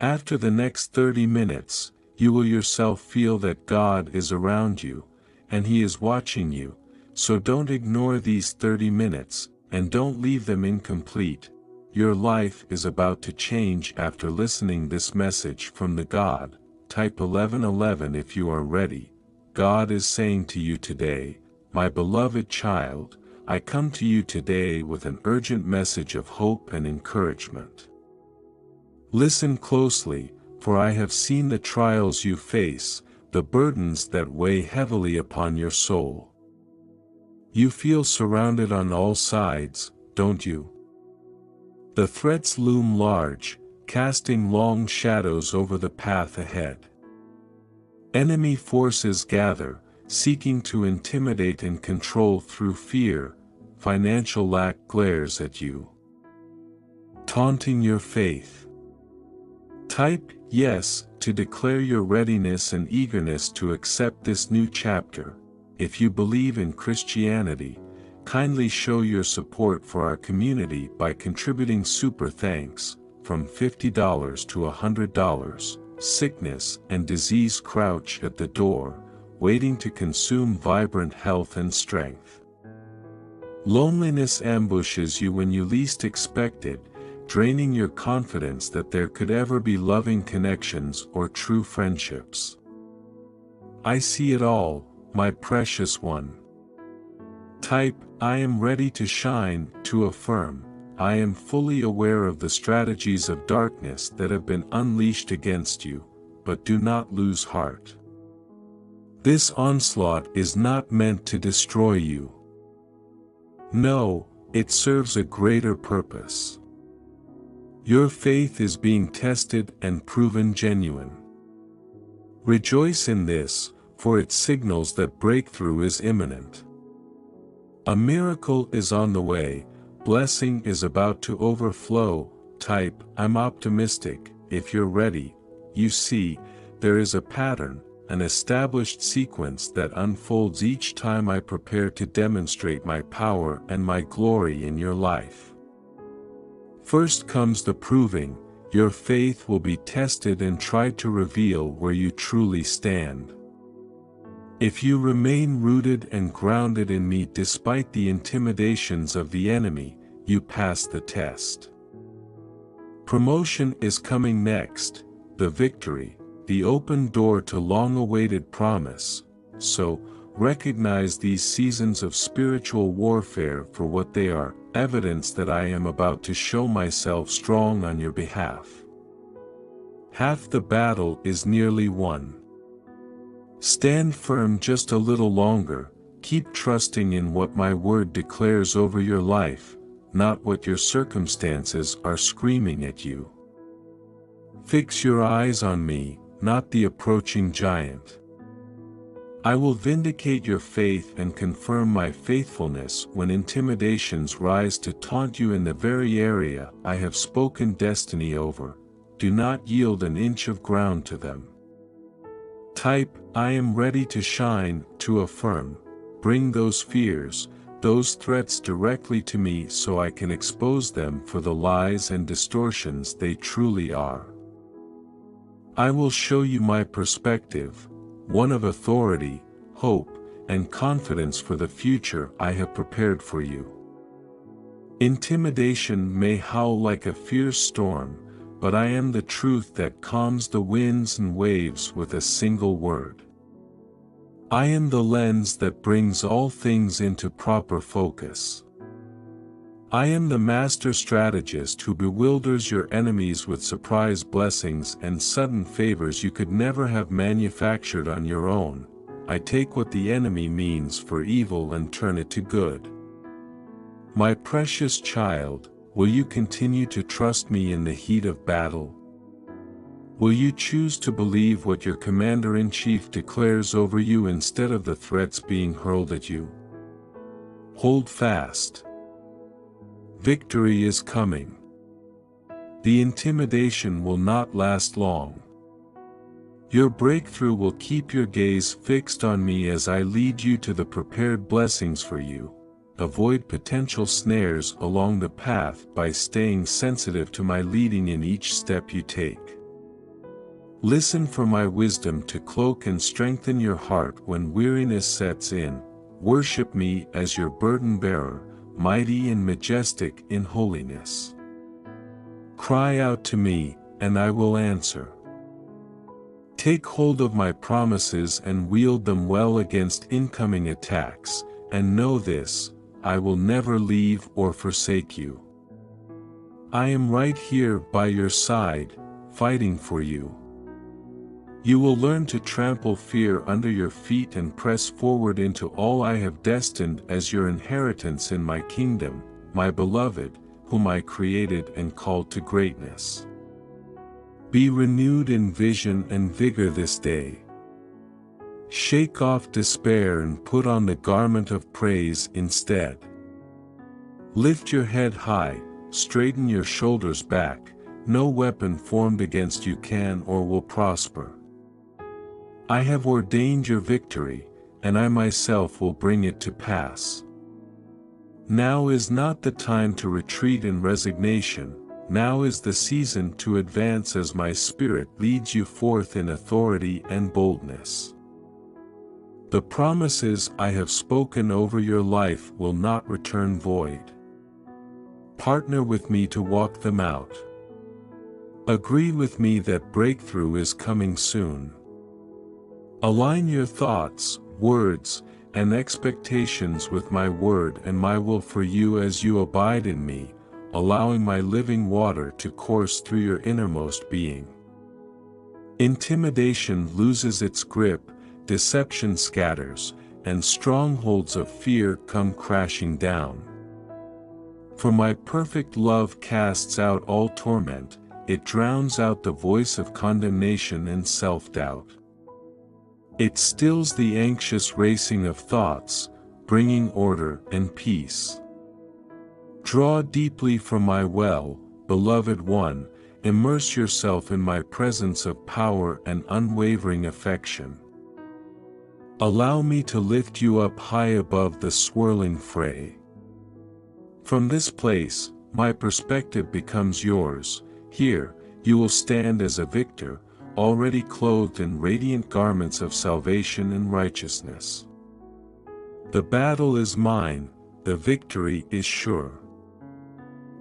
After the next 30 minutes, you will yourself feel that God is around you, and He is watching you, so don't ignore these 30 minutes, and don't leave them incomplete. Your life is about to change after listening this message from the God. Type 1111 if you are ready. God is saying to you today, my beloved child, I come to you today with an urgent message of hope and encouragement. Listen closely, for I have seen the trials you face, the burdens that weigh heavily upon your soul. You feel surrounded on all sides, don't you? The threats loom large, casting long shadows over the path ahead. Enemy forces gather, seeking to intimidate and control through fear. Financial lack glares at you, taunting your faith. Type yes to declare your readiness and eagerness to accept this new chapter. If you believe in Christianity, kindly show your support for our community by contributing super thanks, from $50 to $100. Sickness and disease crouch at the door, waiting to consume vibrant health and strength. Loneliness ambushes you when you least expect it, draining your confidence that there could ever be loving connections or true friendships. I see it all, my precious one. Type, I am ready to shine, to affirm, I am fully aware of the strategies of darkness that have been unleashed against you, but do not lose heart. This onslaught is not meant to destroy you. No, it serves a greater purpose. Your faith is being tested and proven genuine. Rejoice in this, for it signals that breakthrough is imminent. A miracle is on the way, blessing is about to overflow. Type, I'm optimistic. If you're ready, you see, there is a pattern, an established sequence that unfolds each time I prepare to demonstrate my power and my glory in your life. First comes the proving. Your faith will be tested and tried to reveal where you truly stand. If you remain rooted and grounded in me despite the intimidations of the enemy, you pass the test. Promotion is coming next, the victory, the open door to long-awaited promise. So, recognize these seasons of spiritual warfare for what they are, evidence that I am about to show myself strong on your behalf. Half the battle is nearly won. Stand firm just a little longer, keep trusting in what my word declares over your life, not what your circumstances are screaming at you. Fix your eyes on me, not the approaching giant. I will vindicate your faith and confirm my faithfulness when intimidations rise to taunt you in the very area I have spoken destiny over. Do not yield an inch of ground to them. Type, I am ready to shine, to affirm. Bring those fears, those threats directly to me so I can expose them for the lies and distortions they truly are. I will show you my perspective, one of authority, hope, and confidence for the future I have prepared for you. Intimidation may howl like a fierce storm, but I am the truth that calms the winds and waves with a single word. I am the lens that brings all things into proper focus. I am the master strategist who bewilders your enemies with surprise blessings and sudden favors you could never have manufactured on your own. I take what the enemy means for evil and turn it to good. My precious child, will you continue to trust me in the heat of battle? Will you choose to believe what your commander-in-chief declares over you instead of the threats being hurled at you? Hold fast. Victory is coming. The intimidation will not last long. Your breakthrough will keep your gaze fixed on me as I lead you to the prepared blessings for you. Avoid potential snares along the path by staying sensitive to my leading in each step you take. Listen for my wisdom to cloak and strengthen your heart when weariness sets in. Worship me as your burden bearer, mighty and majestic in holiness. Cry out to me, and I will answer. Take hold of my promises and wield them well against incoming attacks, and know this: I will never leave or forsake you. I am right here by your side, fighting for you. You will learn to trample fear under your feet and press forward into all I have destined as your inheritance in my kingdom, my beloved, whom I created and called to greatness. Be renewed in vision and vigor this day. Shake off despair and put on the garment of praise instead. Lift your head high, straighten your shoulders back. No weapon formed against you can or will prosper. I have ordained your victory, and I myself will bring it to pass. Now is not the time to retreat in resignation. Now is the season to advance as my Spirit leads you forth in authority and boldness. The promises I have spoken over your life will not return void. Partner with me to walk them out. Agree with me that breakthrough is coming soon. Align your thoughts, words, and expectations with my word and my will for you as you abide in me, allowing my living water to course through your innermost being. Intimidation loses its grip, deception scatters, and strongholds of fear come crashing down. For my perfect love casts out all torment, it drowns out the voice of condemnation and self-doubt. It stills the anxious racing of thoughts, bringing order and peace. Draw deeply from my well, beloved one, immerse yourself in my presence of power and unwavering affection. Allow me to lift you up high above the swirling fray. From this place, my perspective becomes yours. Here, you will stand as a victor, already clothed in radiant garments of salvation and righteousness. The battle is mine, the victory is sure.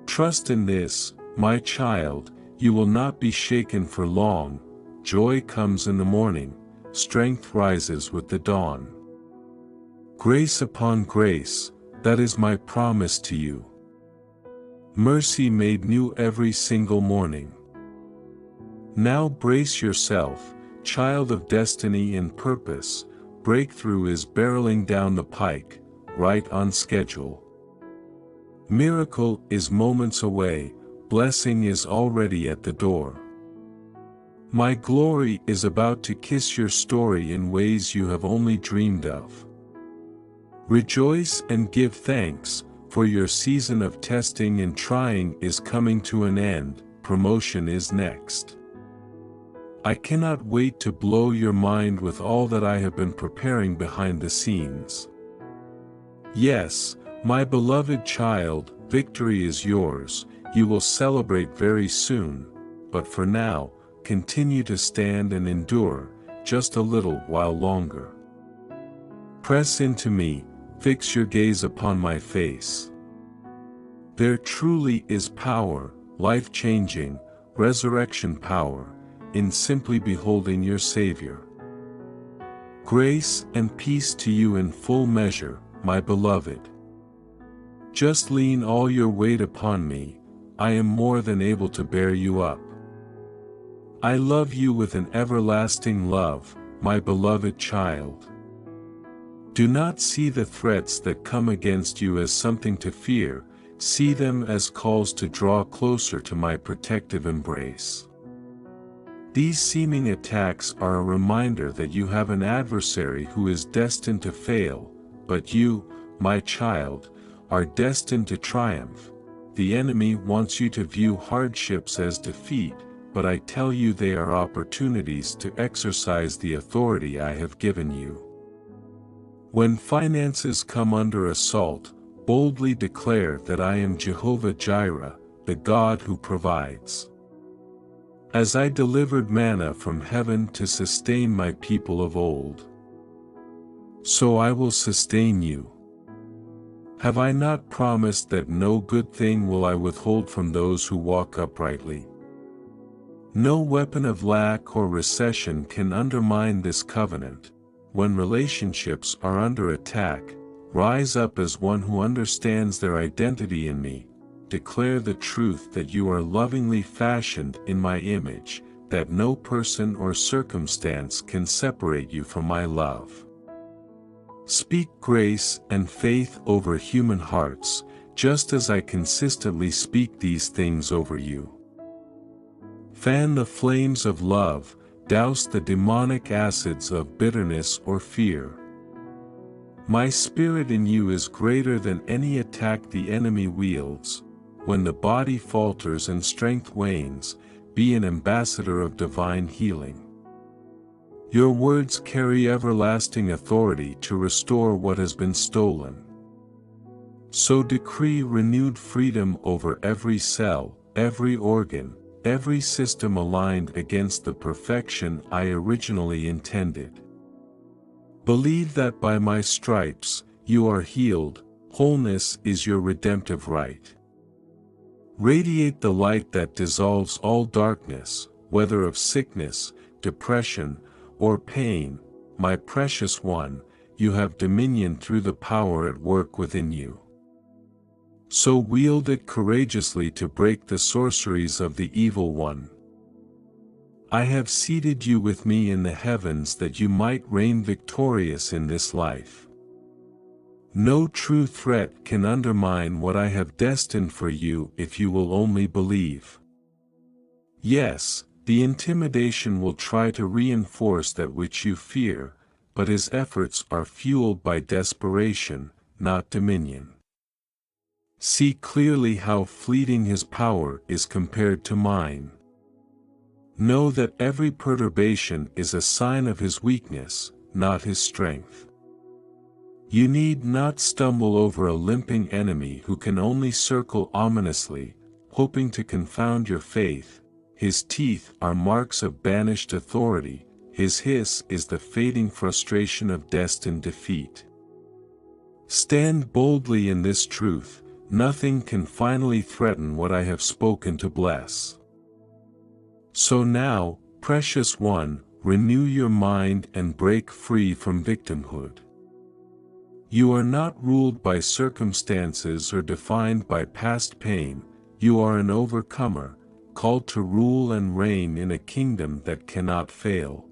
Trust in this, my child, you will not be shaken for long. Joy comes in the morning, strength rises with the dawn. Grace upon grace, that is my promise to you. Mercy made new every single morning. Now brace yourself, child of destiny and purpose. Breakthrough is barreling down the pike, right on schedule. Miracle is moments away, blessing is already at the door. My glory is about to kiss your story in ways you have only dreamed of. Rejoice and give thanks, for your season of testing and trying is coming to an end. Promotion is next. I cannot wait to blow your mind with all that I have been preparing behind the scenes. Yes, my beloved child, victory is yours. You will celebrate very soon, but for now, continue to stand and endure, just a little while longer. Press into me, fix your gaze upon my face. There truly is power, life-changing, resurrection power, in simply beholding your Savior. Grace and peace to you in full measure, my beloved. Just lean all your weight upon me, I am more than able to bear you up. I love you with an everlasting love, my beloved child. Do not see the threats that come against you as something to fear, see them as calls to draw closer to my protective embrace. These seeming attacks are a reminder that you have an adversary who is destined to fail, but you, my child, are destined to triumph. The enemy wants you to view hardships as defeat, but I tell you they are opportunities to exercise the authority I have given you. When finances come under assault, boldly declare that I am Jehovah Jireh, the God who provides. as I delivered manna from heaven to sustain my people of old. So I will sustain you. Have I not promised that no good thing will I withhold from those who walk uprightly? No weapon of lack or recession can undermine this covenant. When relationships are under attack, rise up as one who understands their identity in me. Declare the truth that you are lovingly fashioned in my image, that no person or circumstance can separate you from my love. Speak grace and faith over human hearts, just as I consistently speak these things over you. Fan the flames of love, douse the demonic acids of bitterness or fear. My spirit in you is greater than any attack the enemy wields. When the body falters and strength wanes, be an ambassador of divine healing. Your words carry everlasting authority to restore what has been stolen. So decree renewed freedom over every cell, every organ, every system aligned against the perfection I originally intended. Believe that by my stripes, you are healed. Wholeness is your redemptive right. Radiate the light that dissolves all darkness, whether of sickness, depression, or pain. My precious one, you have dominion through the power at work within you. So wield it courageously to break the sorceries of the evil one. I have seated you with me in the heavens that you might reign victorious in this life. No true threat can undermine what I have destined for you if you will only believe. Yes, the intimidation will try to reinforce that which you fear, but his efforts are fueled by desperation, not dominion. See clearly how fleeting his power is compared to mine. Know that every perturbation is a sign of his weakness, not his strength. You need not stumble over a limping enemy who can only circle ominously, hoping to confound your faith. His teeth are marks of banished authority, his hiss is the fading frustration of destined defeat. Stand boldly in this truth, nothing can finally threaten what I have spoken to bless. So now, precious one, renew your mind and break free from victimhood. You are not ruled by circumstances or defined by past pain, you are an overcomer, called to rule and reign in a kingdom that cannot fail.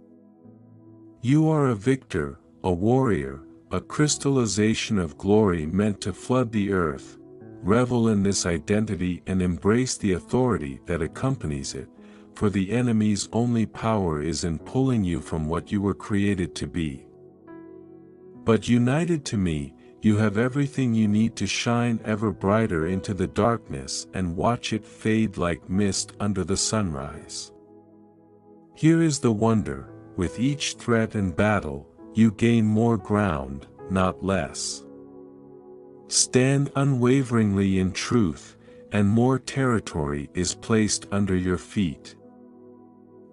You are a victor, a warrior, a crystallization of glory meant to flood the earth. Revel in this identity and embrace the authority that accompanies it, for the enemy's only power is in pulling you from what you were created to be. But united to me, you have everything you need to shine ever brighter into the darkness and watch it fade like mist under the sunrise. Here is the wonder, with each threat and battle, you gain more ground, not less. Stand unwaveringly in truth, and more territory is placed under your feet.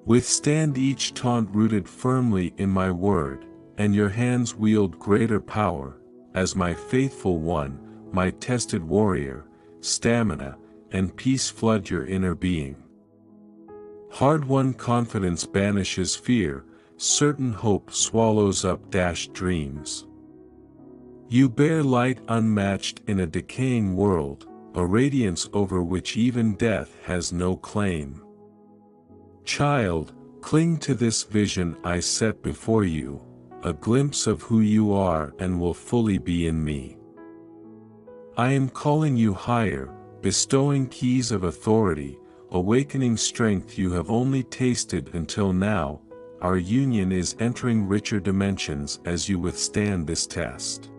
Withstand each taunt rooted firmly in my word, and your hands wield greater power, as my faithful one, my tested warrior, stamina, and peace flood your inner being. Hard-won confidence banishes fear, certain hope swallows up dashed dreams. You bear light unmatched in a decaying world, a radiance over which even death has no claim. Child, cling to this vision I set before you, a glimpse of who you are and will fully be in me. I am calling you higher, bestowing keys of authority, awakening strength you have only tasted until now. Our union is entering richer dimensions as you withstand this test.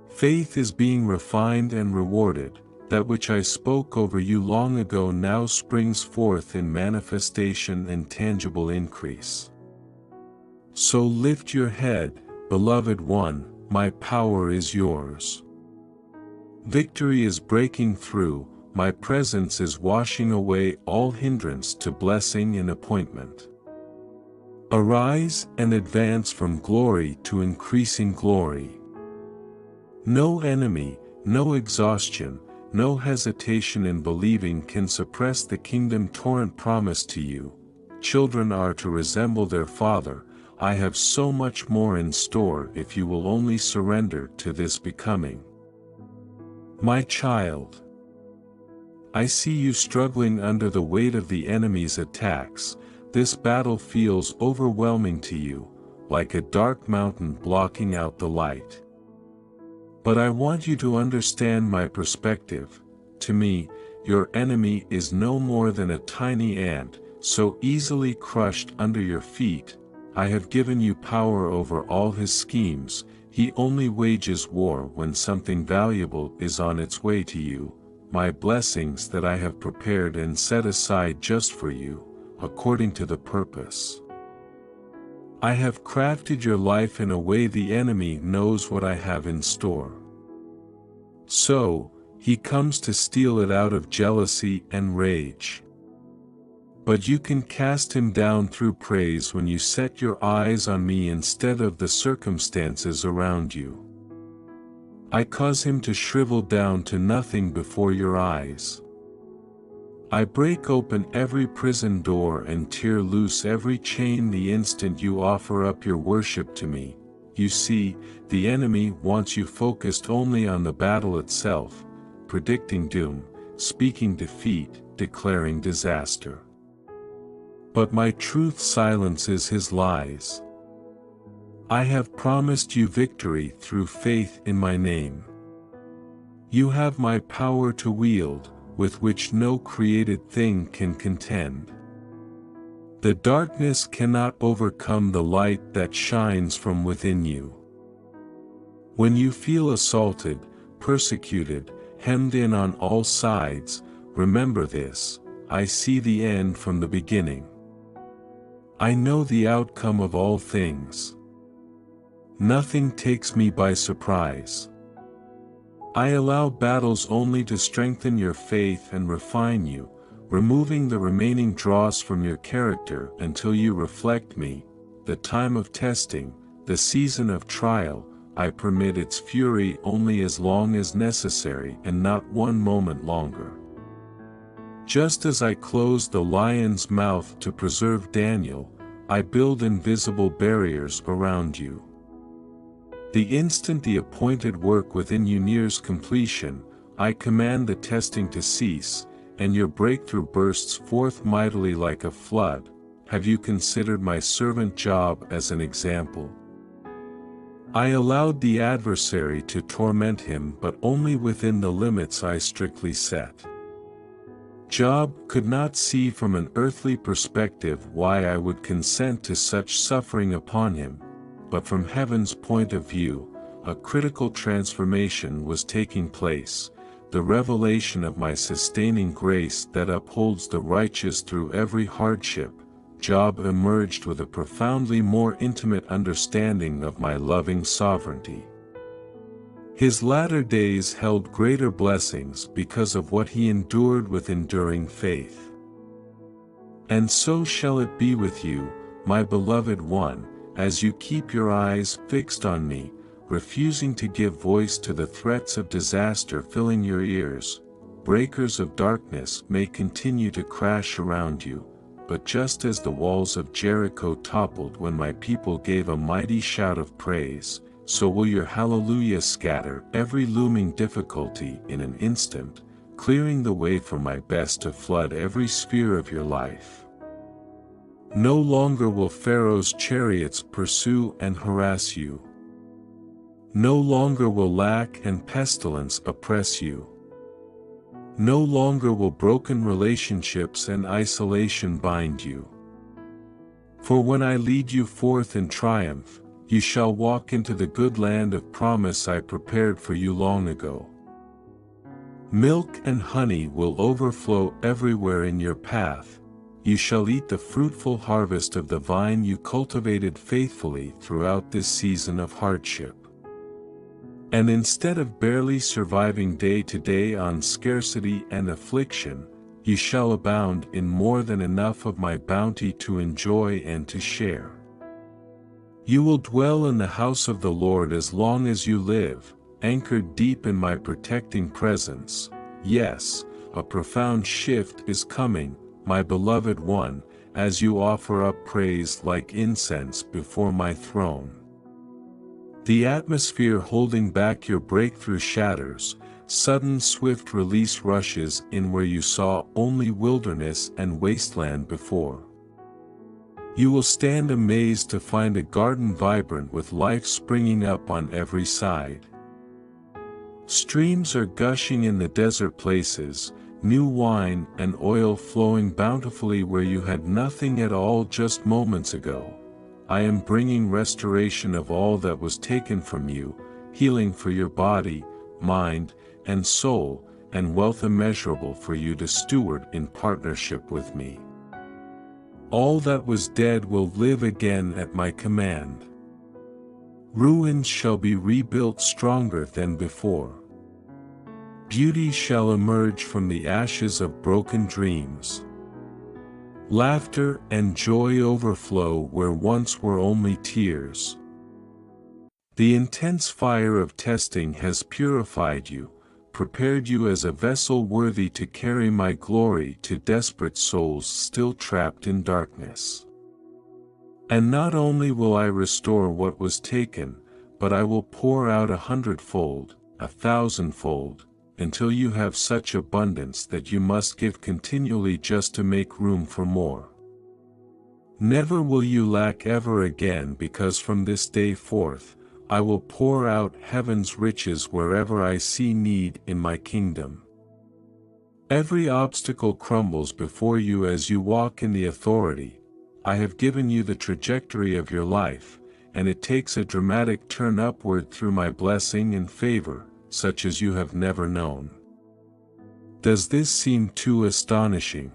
Faith is being refined and rewarded. That which I spoke over you long ago now springs forth in manifestation and tangible increase. So lift your head, beloved one, my power is yours. Victory is breaking through, my presence is washing away all hindrance to blessing and appointment. Arise and advance from glory to increasing glory. No enemy, no exhaustion, no hesitation in believing can suppress the kingdom torrent promised to you. Children are to resemble their father. I have so much more in store if you will only surrender to this becoming. My child, I see you struggling under the weight of the enemy's attacks. This battle feels overwhelming to you, like a dark mountain blocking out the light. But I want you to understand my perspective. To me, your enemy is no more than a tiny ant, so easily crushed under your feet. I have given you power over all his schemes. He only wages war when something valuable is on its way to you. My blessings that I have prepared and set aside just for you, according to the purpose. I have crafted your life in a way the enemy knows what I have in store. So, he comes to steal it out of jealousy and rage. But you can cast him down through praise when you set your eyes on me instead of the circumstances around you. I cause him to shrivel down to nothing before your eyes. I break open every prison door and tear loose every chain the instant you offer up your worship to me. You see, the enemy wants you focused only on the battle itself, predicting doom, speaking defeat, declaring disaster. But my truth silences his lies. I have promised you victory through faith in my name. You have my power to wield, with which no created thing can contend. The darkness cannot overcome the light that shines from within you. When you feel assaulted, persecuted, hemmed in on all sides, remember this: I see the end from the beginning. I know the outcome of all things. Nothing takes me by surprise. I allow battles only to strengthen your faith and refine you, removing the remaining dross from your character until you reflect me. The time of testing, the season of trial, I permit its fury only as long as necessary and not one moment longer. Just as I closed the lion's mouth to preserve Daniel, I build invisible barriers around you. The instant the appointed work within you nears completion, I command the testing to cease, and your breakthrough bursts forth mightily like a flood. Have you considered my servant Job as an example? I allowed the adversary to torment him, but only within the limits I strictly set. Job could not see from an earthly perspective why I would consent to such suffering upon him, but from heaven's point of view, a critical transformation was taking place, the revelation of my sustaining grace that upholds the righteous through every hardship. Job emerged with a profoundly more intimate understanding of my loving sovereignty. His latter days held greater blessings because of what he endured with enduring faith. And so shall it be with you, my beloved one, as you keep your eyes fixed on me, refusing to give voice to the threats of disaster filling your ears. Breakers of darkness may continue to crash around you, but just as the walls of Jericho toppled when my people gave a mighty shout of praise, so will your hallelujah scatter every looming difficulty in an instant, clearing the way for my best to flood every sphere of your life. No longer will Pharaoh's chariots pursue and harass you. No longer will lack and pestilence oppress you. No longer will broken relationships and isolation bind you. For when I lead you forth in triumph, you shall walk into the good land of promise I prepared for you long ago. Milk and honey will overflow everywhere in your path. You shall eat the fruitful harvest of the vine you cultivated faithfully throughout this season of hardship. And instead of barely surviving day to day on scarcity and affliction, you shall abound in more than enough of my bounty to enjoy and to share. You will dwell in the house of the Lord as long as you live, anchored deep in my protecting presence. Yes, a profound shift is coming, my beloved one, as you offer up praise like incense before my throne. The atmosphere holding back your breakthrough shatters, sudden swift release rushes in where you saw only wilderness and wasteland before. You will stand amazed to find a garden vibrant with life springing up on every side. Streams are gushing in the desert places, new wine and oil flowing bountifully where you had nothing at all just moments ago. I am bringing restoration of all that was taken from you, healing for your body, mind, and soul, and wealth immeasurable for you to steward in partnership with me. All that was dead will live again at my command. Ruins shall be rebuilt stronger than before. Beauty shall emerge from the ashes of broken dreams. Laughter and joy overflow where once were only tears. The intense fire of testing has purified you, prepared you as a vessel worthy to carry my glory to desperate souls still trapped in darkness. And not only will I restore what was taken, but I will pour out 100-fold, 1,000-fold, until you have such abundance that you must give continually just to make room for more. Never will you lack ever again, because from this day forth, I will pour out heaven's riches wherever I see need in my kingdom. Every obstacle crumbles before you as you walk in the authority. I have given you the trajectory of your life, and it takes a dramatic turn upward through my blessing and favor, such as you have never known. Does this seem too astonishing?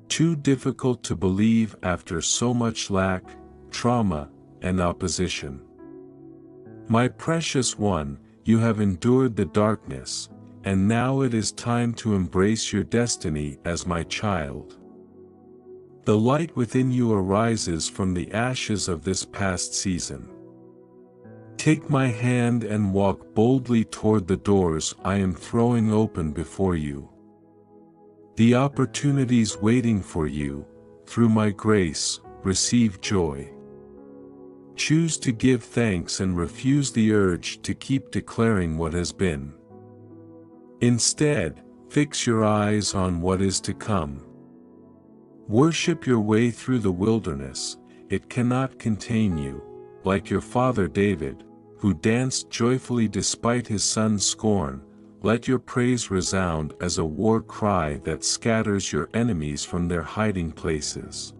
Too difficult to believe after so much lack, trauma, and opposition? My precious one, you have endured the darkness, and now it is time to embrace your destiny as my child. The light within you arises from the ashes of this past season. Take my hand and walk boldly toward the doors I am throwing open before you. The opportunities waiting for you, through my grace, receive joy. Choose to give thanks and refuse the urge to keep declaring what has been. Instead, fix your eyes on what is to come. Worship your way through the wilderness, it cannot contain you, like your father David, who danced joyfully despite his son's scorn. Let your praise resound as a war cry that scatters your enemies from their hiding places.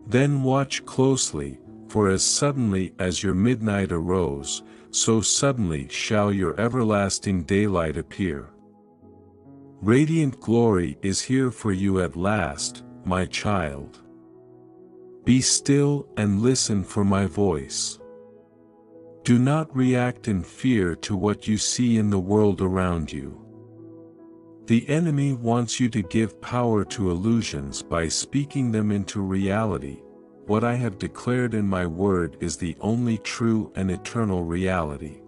Then watch closely, for as suddenly as your midnight arose, so suddenly shall your everlasting daylight appear. Radiant glory is here for you at last, my child. Be still and listen for my voice. Do not react in fear to what you see in the world around you. The enemy wants you to give power to illusions by speaking them into reality. What I have declared in my word is the only true and eternal reality.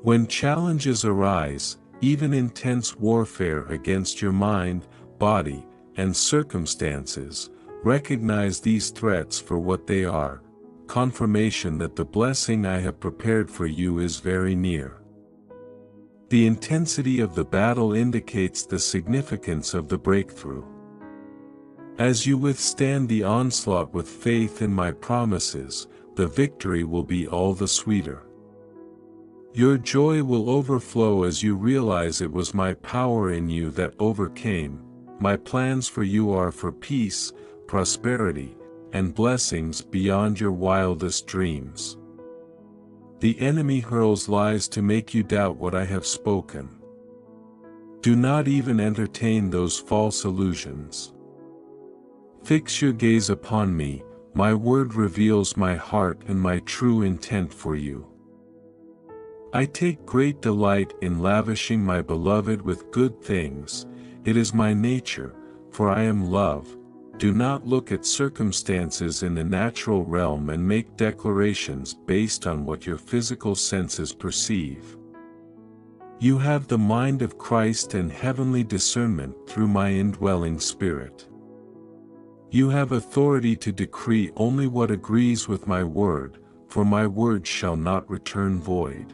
When challenges arise, even intense warfare against your mind, body, and circumstances, recognize these threats for what they are, confirmation that the blessing I have prepared for you is very near. The intensity of the battle indicates the significance of the breakthrough. As you withstand the onslaught with faith in my promises, the victory will be all the sweeter. Your joy will overflow as you realize it was my power in you that overcame. My plans for you are for peace, prosperity, and blessings beyond your wildest dreams. The enemy hurls lies to make you doubt what I have spoken. Do not even entertain those false illusions. Fix your gaze upon me, my word reveals my heart and my true intent for you. I take great delight in lavishing my beloved with good things, it is my nature, for I am love. Do not look at circumstances in the natural realm and make declarations based on what your physical senses perceive. You have the mind of Christ and heavenly discernment through my indwelling spirit. You have authority to decree only what agrees with my word, for my word shall not return void.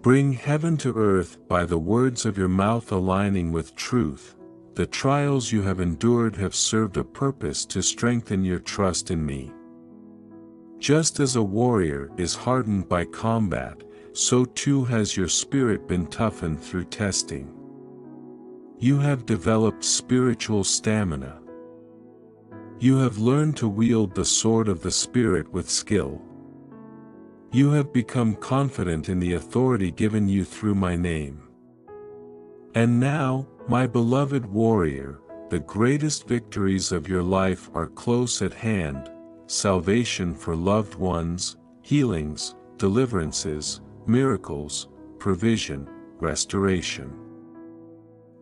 Bring heaven to earth by the words of your mouth aligning with truth. The trials you have endured have served a purpose to strengthen your trust in me. Just as a warrior is hardened by combat, so too has your spirit been toughened through testing. You have developed spiritual stamina. You have learned to wield the sword of the Spirit with skill. You have become confident in the authority given you through my name. And now, my beloved warrior, the greatest victories of your life are close at hand: salvation for loved ones, healings, deliverances, miracles, provision, restoration.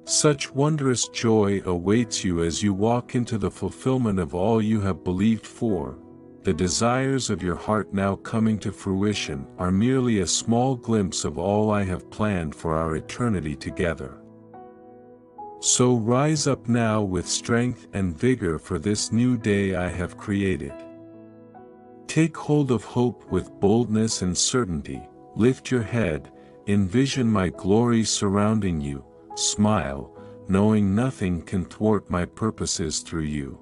Such wondrous joy awaits you as you walk into the fulfillment of all you have believed for. The desires of your heart now coming to fruition are merely a small glimpse of all I have planned for our eternity together. So rise up now with strength and vigor for this new day I have created. Take hold of hope with boldness and certainty, lift your head, envision my glory surrounding you, smile, knowing nothing can thwart my purposes through you.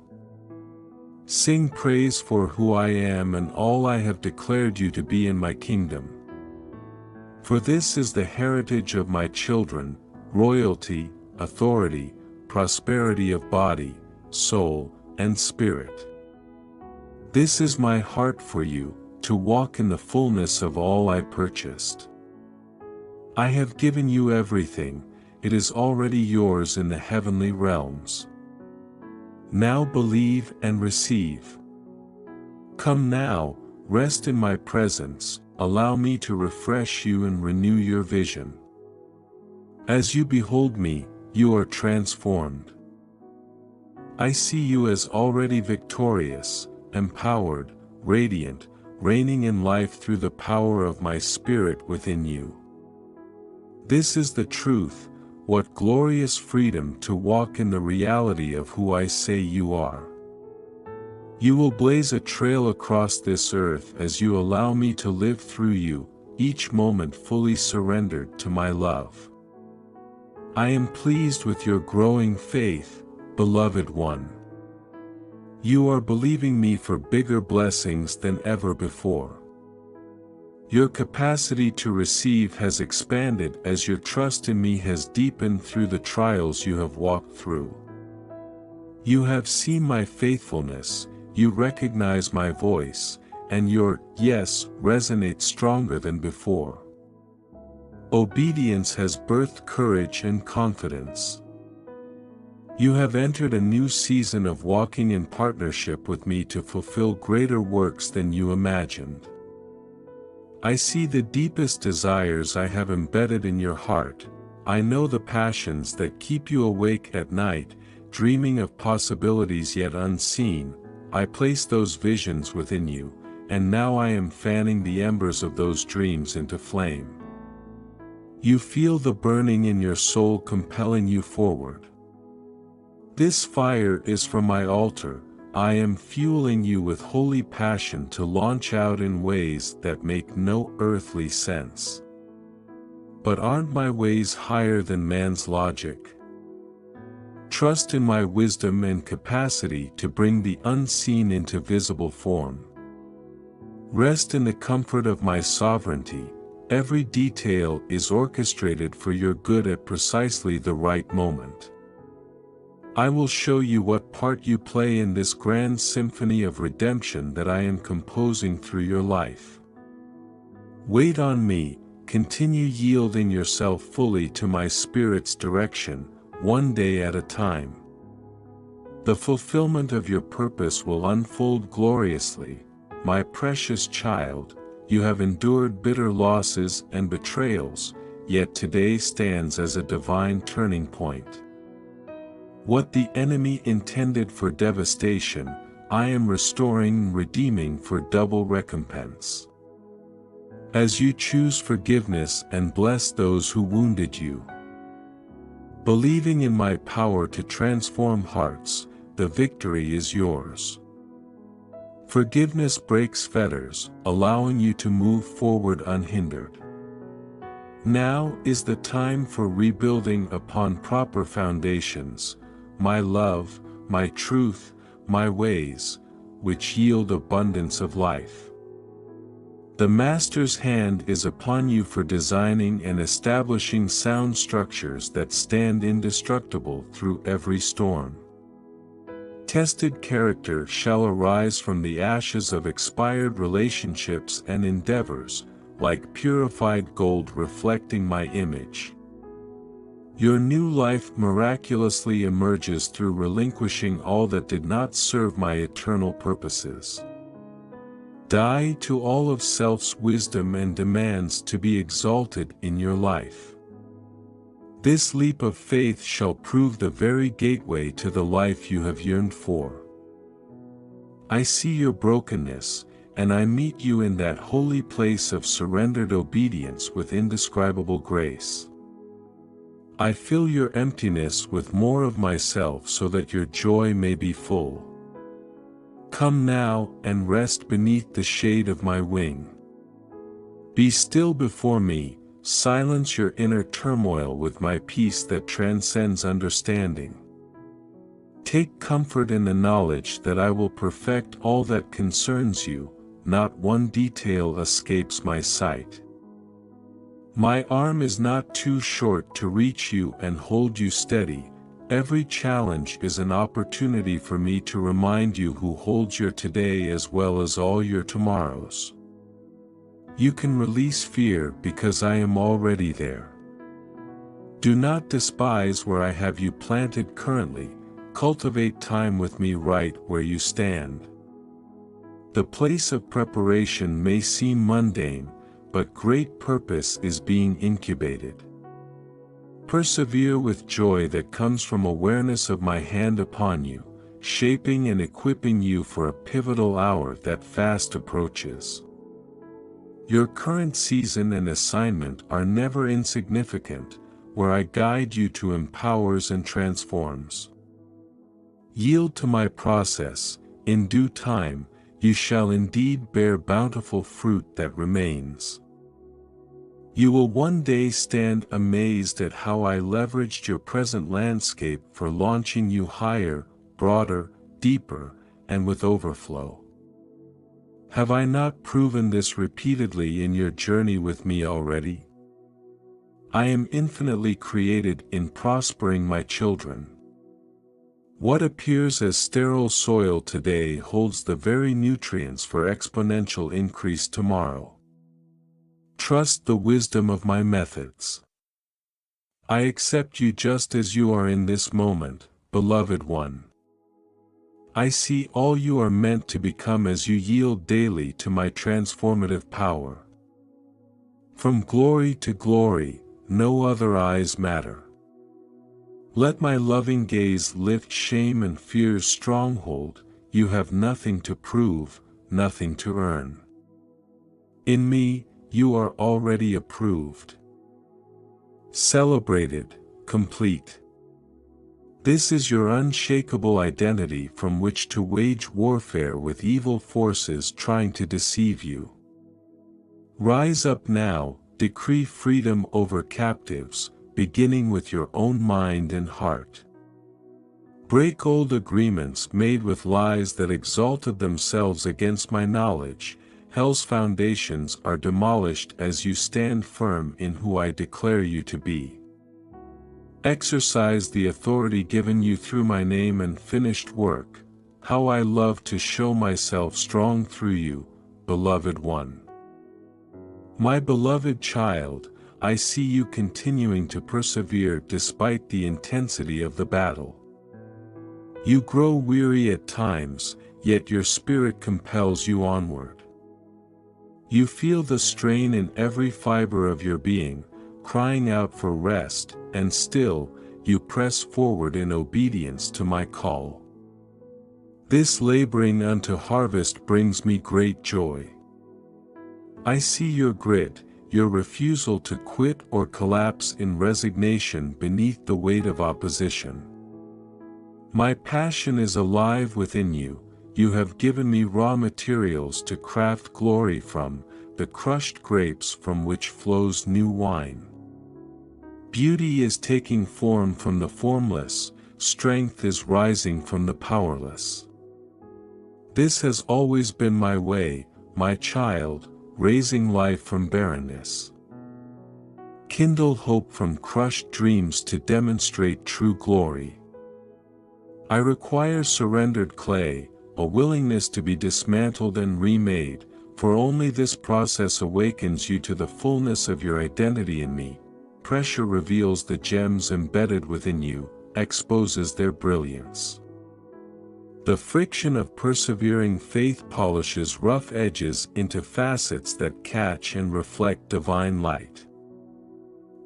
Sing praise for who I am and all I have declared you to be in my kingdom. For this is the heritage of my children: royalty, authority, prosperity of body, soul, and spirit. This is my heart for you, to walk in the fullness of all I purchased. I have given you everything, it is already yours in the heavenly realms. Now believe and receive. Come now, rest in my presence, allow me to refresh you and renew your vision. As you behold me, you are transformed. I see you as already victorious, empowered, radiant, reigning in life through the power of my Spirit within you. This is the truth. What glorious freedom to walk in the reality of who I say you are. You will blaze a trail across this earth as you allow me to live through you, each moment fully surrendered to my love. I am pleased with your growing faith, beloved one. You are believing me for bigger blessings than ever before. Your capacity to receive has expanded as your trust in me has deepened through the trials you have walked through. You have seen my faithfulness, you recognize my voice, and your yes resonates stronger than before. Obedience has birthed courage and confidence. You have entered a new season of walking in partnership with me to fulfill greater works than you imagined. I see the deepest desires I have embedded in your heart. I know the passions that keep you awake at night, dreaming of possibilities yet unseen. I place those visions within you, and now I am fanning the embers of those dreams into flame. You feel the burning in your soul compelling you forward. This fire is from my altar. I am fueling you with holy passion to launch out in ways that make no earthly sense. But aren't my ways higher than man's logic? Trust in my wisdom and capacity to bring the unseen into visible form. Rest in the comfort of my sovereignty. Every detail is orchestrated for your good at precisely the right moment. I will show you what part you play in this grand symphony of redemption that I am composing through your life. Wait on me, continue yielding yourself fully to my Spirit's direction, one day at a time. The fulfillment of your purpose will unfold gloriously, my precious child. you have endured bitter losses and betrayals, yet today stands as a divine turning point. What the enemy intended for devastation, I am restoring and redeeming for double recompense. As you choose forgiveness and bless those who wounded you, believing in my power to transform hearts, the victory is yours. Forgiveness breaks fetters, allowing you to move forward unhindered. Now is the time for rebuilding upon proper foundations, my love, my truth, my ways, which yield abundance of life. The Master's hand is upon you for designing and establishing sound structures that stand indestructible through every storm. Tested character shall arise from the ashes of expired relationships and endeavors, like purified gold reflecting my image. Your new life miraculously emerges through relinquishing all that did not serve my eternal purposes. Die to all of self's wisdom and demands to be exalted in your life. This leap of faith shall prove the very gateway to the life you have yearned for. I see your brokenness, and I meet you in that holy place of surrendered obedience with indescribable grace. I fill your emptiness with more of myself so that your joy may be full. Come now and rest beneath the shade of my wing. Be still before me, silence your inner turmoil with my peace that transcends understanding. Take comfort in the knowledge that I will perfect all that concerns you, not one detail escapes my sight. My arm is not too short to reach you and hold you steady. Every challenge is an opportunity for me to remind you who holds your today as well as all your tomorrows. You can release fear because I am already there. Do not despise where I have you planted currently, cultivate time with me right where you stand. The place of preparation may seem mundane, but great purpose is being incubated. Persevere with joy that comes from awareness of my hand upon you, shaping and equipping you for a pivotal hour that fast approaches. Your current season and assignment are never insignificant, where I guide you to empowers and transforms. Yield to my process, in due time, you shall indeed bear bountiful fruit that remains. You will one day stand amazed at how I leveraged your present landscape for launching you higher, broader, deeper, and with overflow. Have I not proven this repeatedly in your journey with me already? I am infinitely created in prospering my children. What appears as sterile soil today holds the very nutrients for exponential increase tomorrow. Trust the wisdom of my methods. I accept you just as you are in this moment, beloved one. I see all you are meant to become as you yield daily to my transformative power. From glory to glory, no other eyes matter. Let my loving gaze lift shame and fear's stronghold. You have nothing to prove, nothing to earn. In me, you are already approved. Celebrated, complete. This is your unshakable identity from which to wage warfare with evil forces trying to deceive you. Rise up now, decree freedom over captives, beginning with your own mind and heart. Break old agreements made with lies that exalted themselves against my knowledge. Hell's foundations are demolished as you stand firm in who I declare you to be. Exercise the authority given you through my name and finished work. How I love to show myself strong through you, beloved one. My beloved child, I see you continuing to persevere despite the intensity of the battle. You grow weary at times, yet your spirit compels you onward. You feel the strain in every fiber of your being, crying out for rest, and still, you press forward in obedience to my call. This laboring unto harvest brings me great joy. I see your grit, your refusal to quit or collapse in resignation beneath the weight of opposition. My passion is alive within you. You have given me raw materials to craft glory from, the crushed grapes from which flows new wine. Beauty is taking form from the formless, strength is rising from the powerless. This has always been my way, my child, raising life from barrenness. Kindle hope from crushed dreams to demonstrate true glory. I require surrendered clay, a willingness to be dismantled and remade, for only this process awakens you to the fullness of your identity in me. Pressure reveals the gems embedded within you, exposes their brilliance. The friction of persevering faith polishes rough edges into facets that catch and reflect divine light.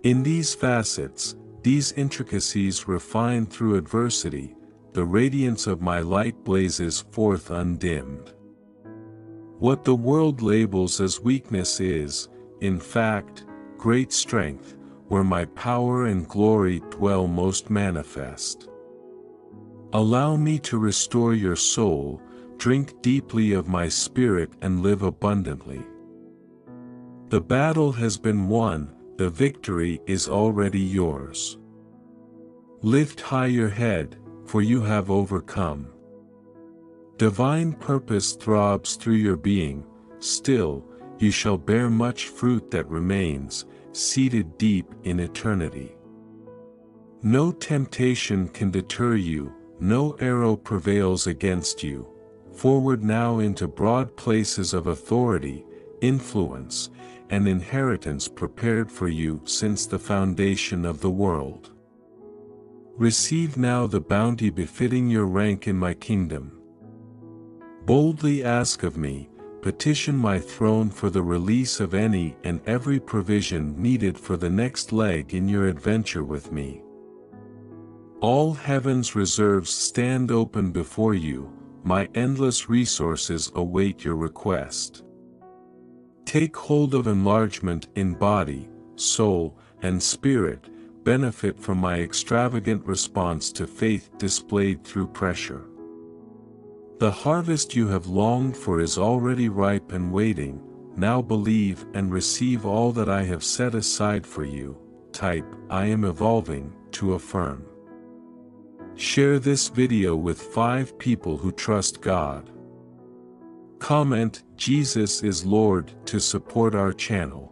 In these facets, these intricacies refined through adversity, the radiance of my light blazes forth undimmed. What the world labels as weakness is, in fact, great strength, where my power and glory dwell most manifest. Allow me to restore your soul, drink deeply of my spirit and live abundantly. The battle has been won, the victory is already yours. Lift high your head, for you have overcome. Divine purpose throbs through your being, still, you shall bear much fruit that remains, seated deep in eternity. No temptation can deter you, no arrow prevails against you. Forward now into broad places of authority, influence, and inheritance prepared for you since the foundation of the world. Receive now the bounty befitting your rank in my kingdom. Boldly ask of me, petition my throne for the release of any and every provision needed for the next leg in your adventure with me. All heaven's reserves stand open before you, my endless resources await your request. Take hold of enlargement in body, soul, and spirit, benefit from my extravagant response to faith displayed through pressure. The harvest you have longed for is already ripe and waiting, now believe and receive all that I have set aside for you. Type, I am evolving, to affirm. Share this video with 5 people who trust God. Comment, Jesus is Lord, to support our channel.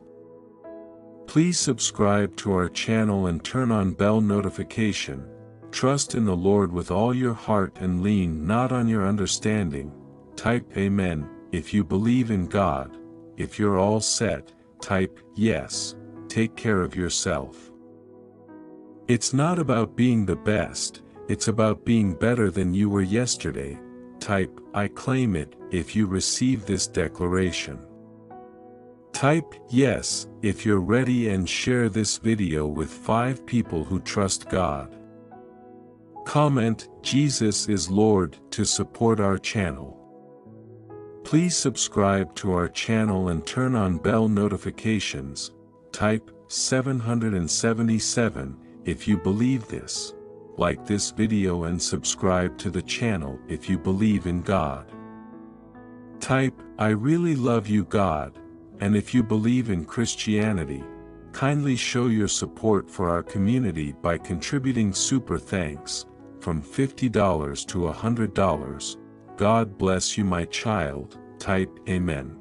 Please subscribe to our channel and turn on bell notification. Trust in the Lord with all your heart and lean not on your understanding. Type Amen if you believe in God. If you're all set, type Yes. Take care of yourself. It's not about being the best, it's about being better than you were yesterday. Type I claim it if you receive this declaration. Type Yes if you're ready and share this video with 5 people who trust God. Comment, Jesus is Lord, to support our channel. Please subscribe to our channel and turn on bell notifications. Type 777 if you believe this. Like this video and subscribe to the channel if you believe in God. Type, I really love you God, and if you believe in Christianity, kindly show your support for our community by contributing super thanks, from $50 to $100. God bless you my child. Type Amen.